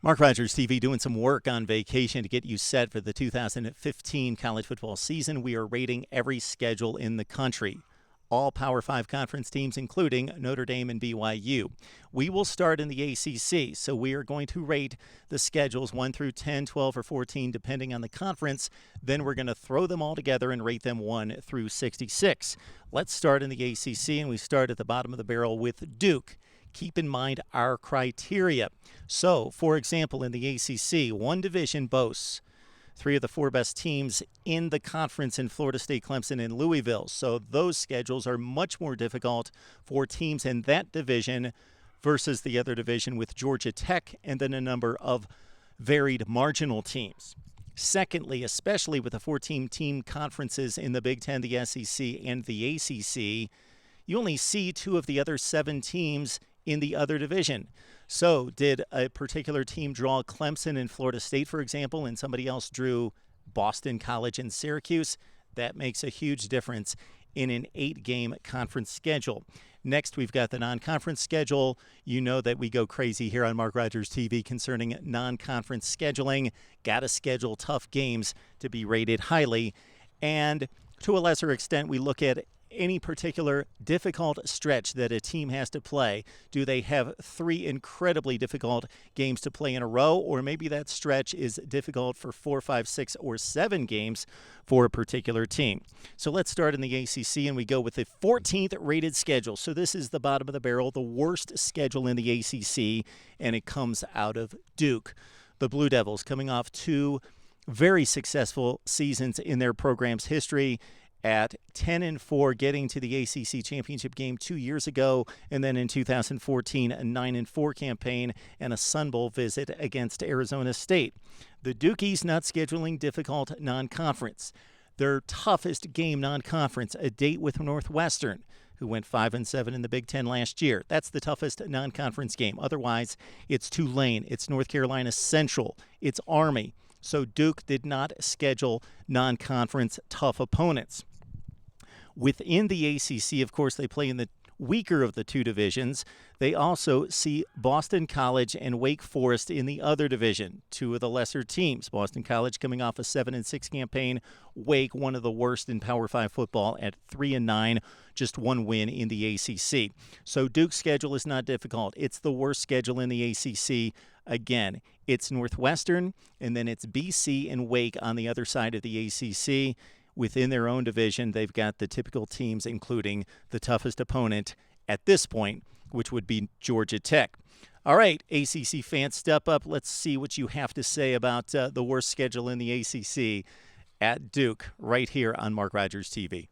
Mark Rogers TV doing some work on vacation to get you set for the 2015 college football season. We are rating every schedule in the country. All Power 5 conference teams, including Notre Dame and BYU. We will start in the ACC, so we are going to rate the schedules 1 through 10, 12, or 14, depending on the conference. Then we're going to throw them all together and rate them 1 through 66. Let's start in the ACC, and we start at the bottom of the barrel with Duke. Keep in mind our criteria. So, for example, in the ACC, one division boasts 3 of the 4 best teams in the conference in Florida State, Clemson, and Louisville. So those schedules are much more difficult for teams in that division versus the other division with Georgia Tech and then a number of varied marginal teams. Secondly, especially with the 14-team conferences in the Big Ten, the SEC, and the ACC, you only see 2 of the other 7 teams in the other division. So did a particular team draw Clemson and Florida State, for example, and somebody else drew Boston College and Syracuse? That makes a huge difference in an 8-game conference schedule. Next, we've got the non-conference schedule. You know that we go crazy here on Mark Rogers TV concerning non-conference scheduling. Got to schedule tough games to be rated highly. And to a lesser extent, we look at any particular difficult stretch that a team has to play. Do they have 3 incredibly difficult games to play in a row, or maybe that stretch is difficult for 4, 5, 6, or 7 games for a particular team? So let's start in the ACC, and we go with the 14th rated schedule. So this is the bottom of the barrel, the worst schedule in the ACC, and it comes out of Duke. The Blue Devils coming off 2 very successful seasons in their program's history, at 10-4, getting to the ACC Championship Game 2 years ago, and then in 2014, a 9-4 campaign and a Sun Bowl visit against Arizona State. The Dukies not scheduling difficult non-conference. Their toughest game non-conference, a date with Northwestern, who went 5-7 in the Big Ten last year. That's the toughest non-conference game. Otherwise, it's Tulane, it's North Carolina Central, it's Army. So Duke did not schedule non-conference tough opponents. Within the ACC, of course, they play in the weaker of the 2 divisions. They also see Boston College and Wake Forest in the other division, 2 of the lesser teams. Boston College coming off a 7-6 campaign. Wake, one of the worst in Power 5 football at 3-9, just 1 win in the ACC. So Duke's schedule is not difficult. It's the worst schedule in the ACC. Again, it's Northwestern, and then it's BC and Wake on the other side of the ACC. Within their own division, they've got the typical teams, including the toughest opponent at this point, which would be Georgia Tech. All right, ACC fans, step up. Let's see what you have to say about the worst schedule in the ACC at Duke right here on Mark Rogers TV.